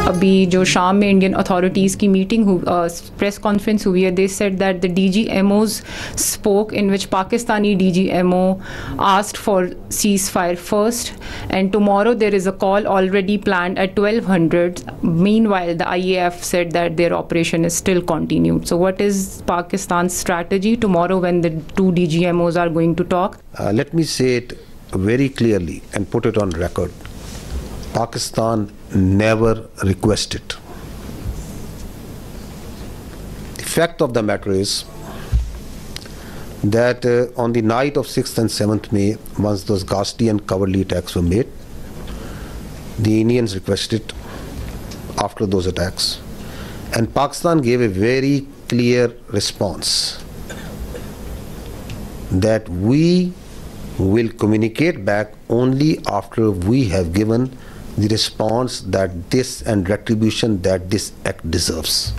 अभी जो शाम में इंडियन अथॉरिटीज़ की मीटिंग प्रेस कॉन्फ्रेंस हुई है, they said that the DGMOs spoke in which Pakistani DGMO asked for ceasefire first, and tomorrow there is a call already planned at 1200. Meanwhile, the IAF said that their operation is still continued. So what is Pakistan's strategy tomorrow when the two DGMOs are going to talk? Let me say it very clearly and put it on record. Pakistan never requested. The fact of the matter is that on the night of 6th and 7th May, once those ghastly and cowardly attacks were made, the Indians requested after those attacks, and Pakistan gave a very clear response that we will communicate back only after we have given the response that this and retribution that this act deserves.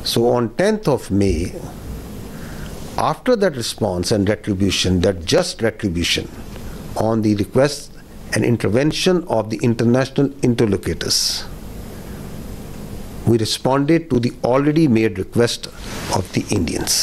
So on 10th of May, after that response and retribution, that just retribution on the request and intervention of the international interlocutors, we responded to the already made request of the Indians.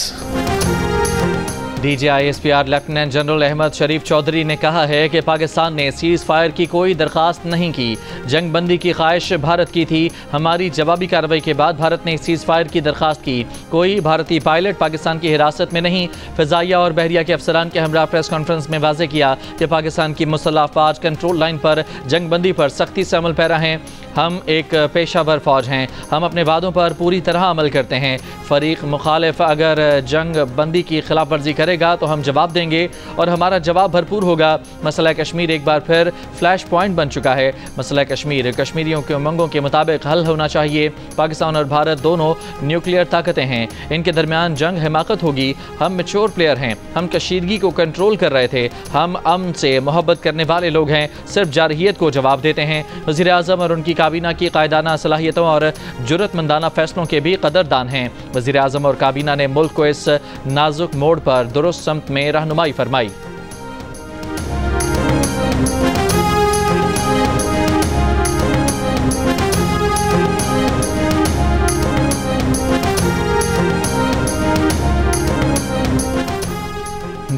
DGISPR lieutenant general Ahmed Sharif Chaudhry ने कहा है कि पाकिस्तान ने seize fire की कोई दरख्वास्त नहीं की। जंग बंदी की ख्वाहिश भारत की थी। हमारी जवाबी कार्रवाई के बाद भारत ने सीज़ फायर की दरख्वास्त की। कोई भारतीय पायलट पाकिस्तान की हिरासत में नहीं। फ़िज़ाइया और बहरिया के अफसरान के हमरा प्रेस कॉन्फ्रेंस में वाज़े किया कि पाकिस्तान की मुसल्लह अफ़वाज कंट्रोल लाइन पर जंग बंदी पर सख्ती से अमल पैरा हैं। हम एक पेशावर फ़ौज हैं। हम अपने वादों पर पूरी तरह अमल करते हैं। फ़रीक मुखालिफ अगर जंग बंदी की खिलाफ वर्जी करेगा तो हम जवाब देंगे और हमारा जवाब भरपूर होगा। मसला कश्मीर एक बार फिर फ्लैश पॉइंट बन चुका है। मसला कश्मीर कश्मीरियों के उमंगों के मुताबिक हल होना चाहिए। पाकिस्तान और भारत दोनों न्यूक्लियर ताकतें हैं। इनके दरमियान जंग हिमाकत होगी। हम मैच्योर प्लेयर हैं। हम कशीदगी को कंट्रोल कर रहे थे। हम अमन से मोहब्बत करने वाले लोग हैं। सिर्फ जारहियत को जवाब देते हैं। वज़ीर आज़म और उनकी काबीना की कायदाना सलाहियतों और जुर्रतमंदाना फैसलों के भी कदरदान हैं। वज़ीर आज़म और काबीना ने मुल्क को इस नाजुक मोड़ पर दुरुस्त समत में रहनुमाई फरमाई।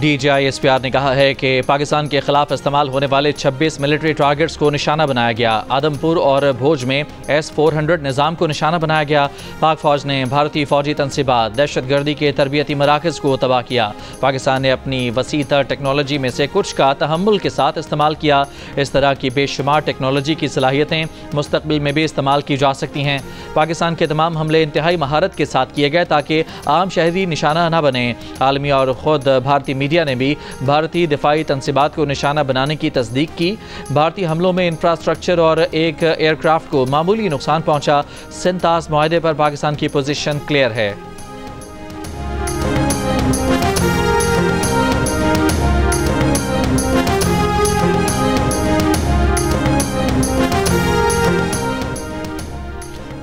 DGISPR ने कहा है कि पाकिस्तान के खिलाफ इस्तेमाल होने वाले 26 मिलिट्री टारगेट्स को निशाना बनाया गया। आदमपुर और भोज में S-400 निज़ाम को निशाना बनाया गया। पाक फौज ने भारतीय फौजी तनसीबात दहशतगर्दी के तरबियती मराकज़ को तबाह किया। पाकिस्तान ने अपनी वसीतर टेक्नोलॉजी में से कुछ का तहम्मुल के साथ इस्तेमाल किया। इस तरह की बेशुमार टेक्नोलॉजी की सलाहियतें मुस्तक़बिल में भी इस्तेमाल की जा सकती हैं। पाकिस्तान के तमाम हमले इंतहाई महारत के साथ किए गए ताकि आम शहरी निशाना न बने। आलमी और ख़ुद भारतीय मीडिया ने भी भारतीय दिफाई तनसीबात को निशाना बनाने की तस्दीक की। भारतीय हमलों में इंफ्रास्ट्रक्चर और एक एयरक्राफ्ट को मामूली नुकसान पहुंचा। सिंतास मुआहदे पर पाकिस्तान की पोजीशन क्लियर है।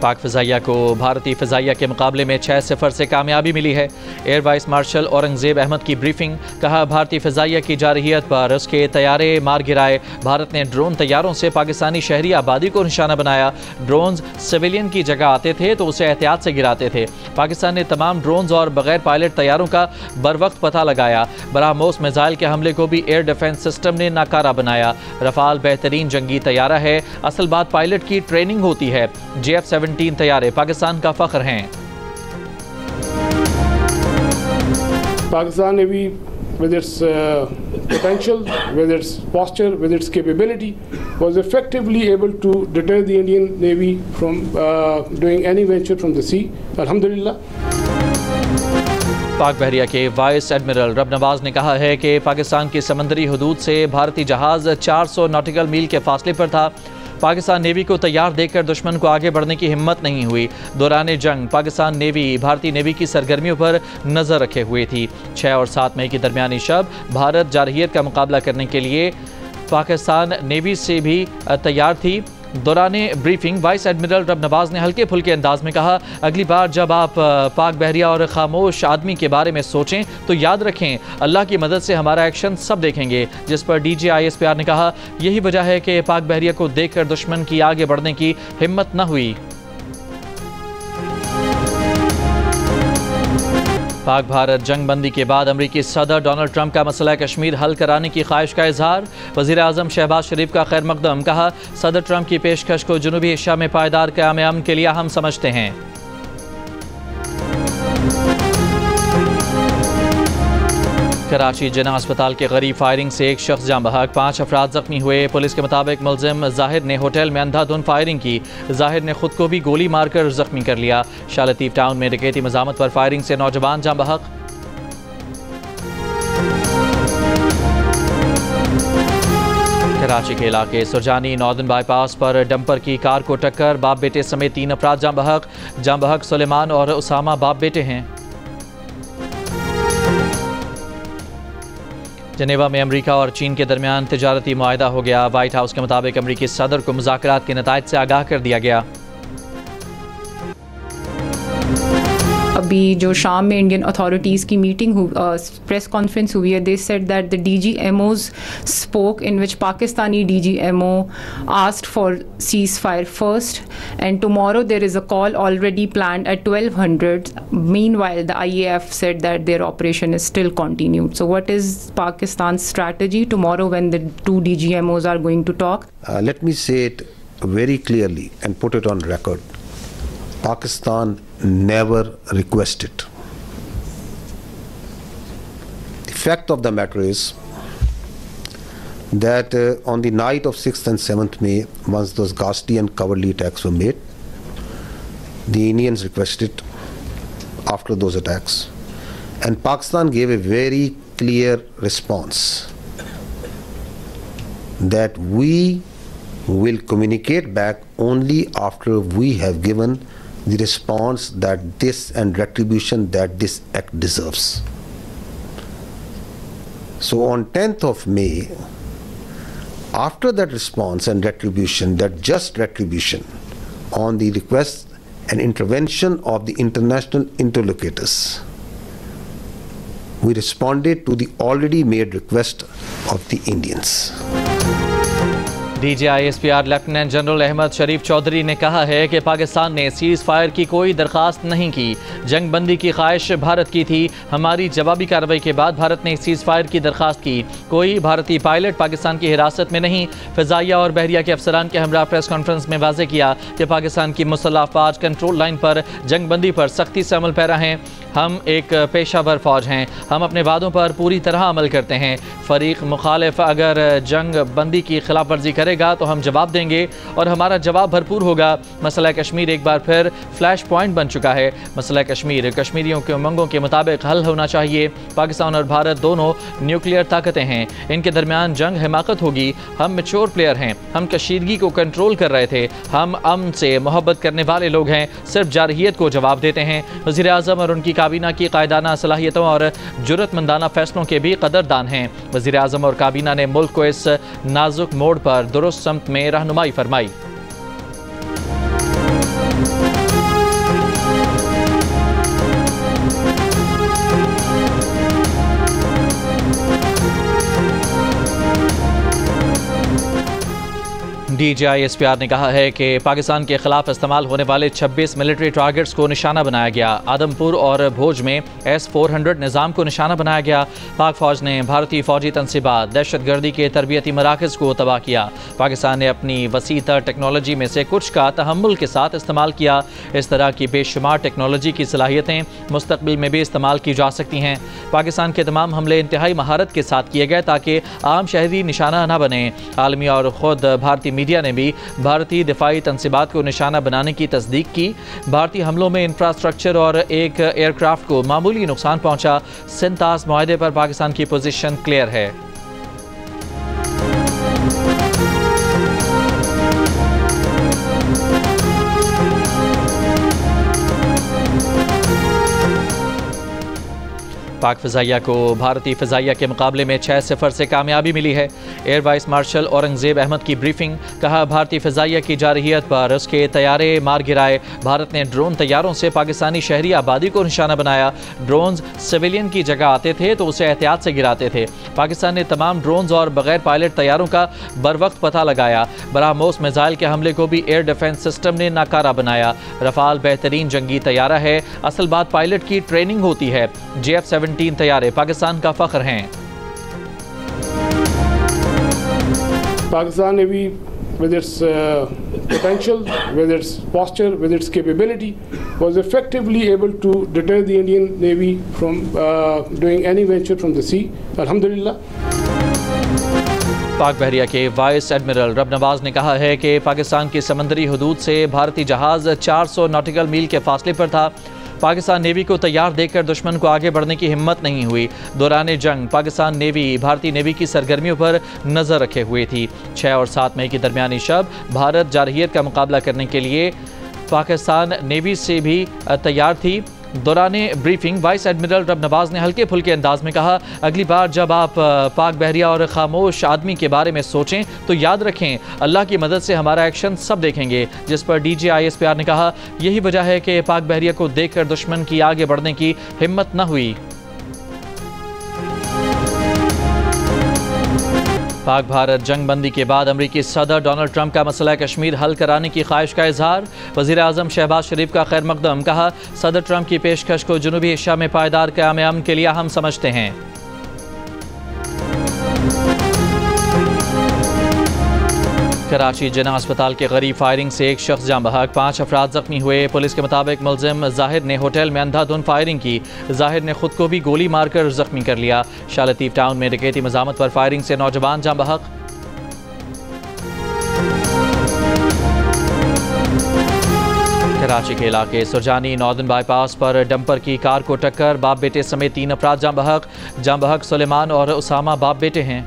पाक फ़िज़ाइया को भारतीय फ़िज़ाइया के मुकाबले में 6-0 से कामयाबी मिली है। Air vice marshal Aurangzeb Ahmed की ब्रीफिंग। कहा, भारतीय फ़िज़ाइया की जारहियत पर उसके तैयारे मार गिराए। भारत ने ड्रोन तैयारों से पाकिस्तानी शहरी आबादी को निशाना बनाया। ड्रोन्स सिविलियन की जगह आते थे तो उसे एहतियात से गिराते थे। पाकिस्तान ने तमाम ड्रोन्स और बगैर पायलट तैयारों का बर वक्त पता लगाया। बरामोस मिसाइल के हमले को भी एयर डिफेंस सिस्टम ने नाकारा बनाया। रफ़ाल बेहतरीन जंगी तैयारा है। असल बात पायलट की ट्रेनिंग होती है। JF-17 तैयारे पाकिस्तान का फख्र हैं। Pakistan navy with its potential, with its posture, with its capability, was effectively able to deter the Indian Navy from doing any venture from the sea. Alhamdulillah. पाक बहरिया के वाइस एडमिरल रब नवाज ने कहा है कि पाकिस्तान की समंदरी हदूद से भारतीय जहाज़ 400 नॉटिकल मील के फासले पर था। पाकिस्तान नेवी को तैयार देखकर दुश्मन को आगे बढ़ने की हिम्मत नहीं हुई। दौरान जंग पाकिस्तान नेवी भारतीय नेवी की सरगर्मियों पर नज़र रखे हुए थी। 6 और 7 मई की दरमियानी शब भारत जारहियत का मुकाबला करने के लिए पाकिस्तान नेवी से भी तैयार थी। दौरान ब्रीफिंग वाइस एडमिरल रब नवाज ने हल्के फुल्के अंदाज में कहा, अगली बार जब आप पाक बहरिया और खामोश आदमी के बारे में सोचें तो याद रखें अल्लाह की मदद से हमारा एक्शन सब देखेंगे। जिस पर डीजी ISPR ने कहा, यही वजह है कि पाक बहरिया को देखकर दुश्मन की आगे बढ़ने की हिम्मत न हुई। पाक भारत जंग बंदी के बाद अमरीकी सदर डोनाल्ड ट्रंप का मसला कश्मीर हल कराने की ख्वाहिश का इजहार। वज़ीर आज़म शहबाज शरीफ का खैर मकदम, कहा सदर ट्रंप की पेशकश को जनूबी एशिया में पायदार क़याम अमन के लिए अहम समझते हैं। कराची जिना अस्पताल के करीब फायरिंग से एक शख्स जाँ बहक, 5 अफराद जख्मी हुए। पुलिस के मुताबिक मुलजिम जाहिर ने होटल में अंधाधुंध फायरिंग की। जाहिर ने खुद को भी गोली मारकर जख्मी कर लिया। शाह लतीफ टाउन में डकैती मज़ामत पर फायरिंग से नौजवान जाँ बहक। कराची के इलाके सुरजानी नॉर्दर्न बाईपास पर डंपर की कार को टक्कर, बाप बेटे समेत 3 अफराद जाँ बहक। जाँ बहक सुलेमान और उसामा बाप बेटे हैं। जनेवा में अमेरिका और चीन के दरमियान तिजारती मुआहदा हो गया। व्हाइट हाउस के मुताबिक अमेरिकी सदर को मुज़ाकरात के नताइज से आगाह कर दिया गया। अभी जो शाम में इंडियन अथॉरिटीज़ की मीटिंग प्रेस कॉन्फ्रेंस हुई है, they said that the DGMOs spoke in which Pakistani DGMO asked for ceasefire first, and tomorrow there is a call already planned at 1200. Meanwhile, the IAF said that their operation is still continued. So what is Pakistan's strategy tomorrow when the 2 DGMOs are going to talk? Let me say it very clearly and put it on record. Pakistan never requested. The fact of the matter is that on the night of 6th and 7th May, once those ghastly and cowardly attacks were made, the Indians requested after those attacks, and Pakistan gave a very clear response that we will communicate back only after we have given the response that this and retribution that this act deserves. So on 10th of May, after that response and retribution, that just retribution on the request and intervention of the international interlocutors, we responded to the already made request of the Indians. DG ISPR lieutenant general Ahmed Sharif Chaudhry ने कहा है कि पाकिस्तान ने seize fire की कोई दरख्वास्त नहीं की। जंग बंदी की ख्वाहिश भारत की थी। हमारी जवाबी कार्रवाई के बाद भारत ने सीज़ फायर की दरख्वास्त की। कोई भारतीय पायलट पाकिस्तान की हिरासत में नहीं। फ़िज़ाइया और बहरिया के अफसरान के हमरा प्रेस कॉन्फ्रेंस में वाज़े किया कि पाकिस्तान की मुसल्लह अफ़वाज कंट्रोल लाइन पर जंग बंदी पर सख्ती से अमल पैरा हैं। हम एक पेशावर फ़ौज हैं। हम अपने वादों पर पूरी तरह अमल करते हैं। फ़रीक मुखालिफ अगर जंग बंदी की खिलाफ वर्जी करेगा तो हम जवाब देंगे और हमारा जवाब भरपूर होगा। मसला कश्मीर एक बार फिर फ्लैश पॉइंट बन चुका है। मसला कश्मीर कश्मीरियों के उमंगों के मुताबिक हल होना चाहिए। पाकिस्तान और भारत दोनों न्यूक्लियर ताकतें हैं। इनके दरमियान जंग हिमाकत होगी। हम मैच्योर प्लेयर हैं। हम कशीदगी को कंट्रोल कर रहे थे। हम अमन से मोहब्बत करने वाले लोग हैं। सिर्फ जारहियत को जवाब देते हैं। वज़ीर आज़म और उनकी काबीना की कायदाना सलाहियतों और जुर्रतमंदाना फैसलों के भी कदरदान हैं। वज़ीर आज़म और काबीना ने मुल्क को इस नाजुक मोड़ पर दुरुस्त समत में रहनुमाई फरमाई। DG ISPR ने कहा है कि पाकिस्तान के खिलाफ इस्तेमाल होने वाले 26 मिलिट्री टारगेट्स को निशाना बनाया गया। आदमपुर और भोज में S-400 निज़ाम को निशाना बनाया गया। पाक फौज ने भारतीय फौजी तनसीबात, दहशतगर्दी के तरबियती मराकज़ को तबाह किया। पाकिस्तान ने अपनी वसी तर टेक्नोलॉजी में से कुछ का तहम्मुल के साथ इस्तेमाल किया। इस तरह की बेशुमार टेक्नोलॉजी की सलाहियतें मुस्तक़बिल में भी इस्तेमाल की जा सकती हैं। पाकिस्तान के तमाम हमले इंतहाई महारत के साथ किए गए ताकि आम शहरी निशाना न बने। आलमी और ख़ुद भारतीय मीडिया ने भी भारतीय दिफाई तनसीबात को निशाना बनाने की तस्दीक की। भारतीय हमलों में इंफ्रास्ट्रक्चर और एक एयरक्राफ्ट को मामूली नुकसान पहुंचा। सिंतास मुआहदे पर पाकिस्तान की पोजीशन क्लियर है। पाक फ़िज़ाइया को भारतीय फ़िज़ाइया के मुकाबले में 6-0 से कामयाबी मिली है। Air vice marshal Aurangzeb Ahmed की ब्रीफिंग। कहा, भारतीय फ़िज़ाइया की जारहियत पर उसके तैयारे मार गिराए। भारत ने ड्रोन तैयारों से पाकिस्तानी शहरी आबादी को निशाना बनाया। ड्रोन्स सिविलियन की जगह आते थे तो उसे एहतियात से गिराते थे। पाकिस्तान ने तमाम ड्रोन्स और बगैर पायलट तैयारों का बरवक्त पता लगाया। बरामोस मिसाइल के हमले को भी एयर डिफेंस सिस्टम ने नाकारा बनाया। रफाल बेहतरीन जंगी तैयारा है, असल बात पायलट की ट्रेनिंग होती है। JF-17 तैयारे पाकिस्तान का फख्र हैं। Pakistan Navy, with its potential, with its posture, with its capability, was effectively able to deter the Indian Navy from doing any venture from the sea. Alhamdulillah. पाक बहरिया के वाइस एडमिरल रब नवाज ने कहा है कि पाकिस्तान की समंदरी हदूद से भारतीय जहाज़ 400 नॉटिकल मील के फासले पर था। पाकिस्तान नेवी को तैयार देखकर दुश्मन को आगे बढ़ने की हिम्मत नहीं हुई। दौरान जंग पाकिस्तान नेवी भारतीय नेवी की सरगर्मियों पर नज़र रखे हुए थी। 6 और 7 मई की दरमियानी शब भारत जारहियत का मुकाबला करने के लिए पाकिस्तान नेवी से भी तैयार थी। दौरान ब्रीफिंग वाइस एडमिरल रब नवाज ने हल्के फुल्के अंदाज में कहा, अगली बार जब आप पाक बहरिया और खामोश आदमी के बारे में सोचें तो याद रखें अल्लाह की मदद से हमारा एक्शन सब देखेंगे। जिस पर DG ISPR ने कहा, यही वजह है कि पाक बहरिया को देखकर दुश्मन की आगे बढ़ने की हिम्मत न हुई। पाक भारत जंग बंदी के बाद अमरीकी सदर डोनाल्ड ट्रंप का मसला कश्मीर हल कराने की ख्वाहिश का इजहार। वज़ीर आज़म शहबाज शरीफ का खैर मकदम। कहा, सदर ट्रंप की पेशकश को जनूबी एशिया में पायदार क़याम अमन के लिए अहम समझते हैं। कराची जिना अस्पताल के करीब फायरिंग से एक शख्स जाँ बहक, 5 अफराद जख्मी हुए। पुलिस के मुताबिक मुलजिम जाहिर ने होटल में अंधाधुंध फायरिंग की। जाहिर ने खुद को भी गोली मारकर जख्मी कर लिया। शाह लतीफ टाउन में डकैती मज़ामत पर फायरिंग से नौजवान जाँ बहक। कराची के इलाके सुरजानी नॉर्दर्न बाईपास पर डंपर की कार को टक्कर, बाप बेटे समेत 3 अफराद जाँ बहक। जाँ बहक सुलेमान और उसामा बाप बेटे हैं।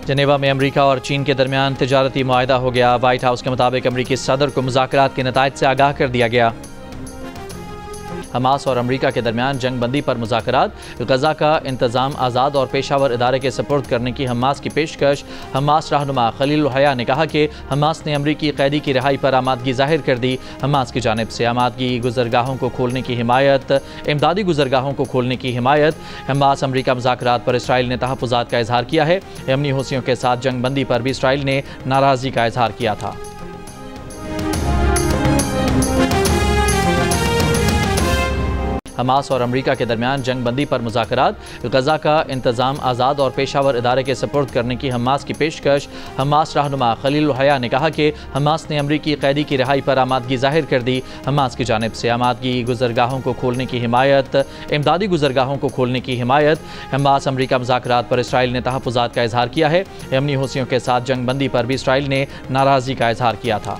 जनेवा में अमेरिका और चीन के दरमियान तिजारती मुआहदा हो गया। व्हाइट हाउस के मुताबिक अमेरिकी सदर को मुज़ाकरात के नताइज से आगाह कर दिया गया। हमास और अमेरिका के दरमियान जंग बंदी पर मुज़ाकरात, गज़ा का इंतज़ाम आज़ाद और पेशावर इदारे के सपुर्द करने की हमास की पेशकश। हमास रहनुमा खलील हया ने कहा कि हमास ने अमरीकी कैदी की रिहाई पर आमादगी जाहिर कर दी। हमास की जानिब से आमादगी गुज़रगाहों को खोलने की हिमायत, इमदादी गुज़रगाहों को खोलने की हिमायत। हमास अमरीका मुज़ाकरात पर इसराइल ने तहफ़्फ़ुज़ात का इजहार किया है। यमनी हूसियों के साथ जंग बंदी पर भी इसराइल ने नाराज़गी का इजहार किया था। हमास और अमेरिका के दरमियान जंग बंदी पर मुज़ाकरात, गज़ा का इंतज़ाम आज़ाद और पेशावर इदारे के सपुर्द करने की हमास की पेशकश। हमास रहनुमा खलील हया ने कहा कि हमास ने अमरीकी कैदी की रिहाई पर आमादगी जाहिर कर दी। हमास की जानिब से आमादगी गुज़रगाहों को खोलने की हिमायत, इमदादी गुज़रगाहों को खोलने की हिमायत। हमास अमरीका मुज़ाकरात पर इसराइल ने तहफ़्फ़ुज़ात का इजहार किया है। यमनी हूसियों के साथ जंग बंदी पर भी इसराइल ने नाराज़गी का इजहार किया था।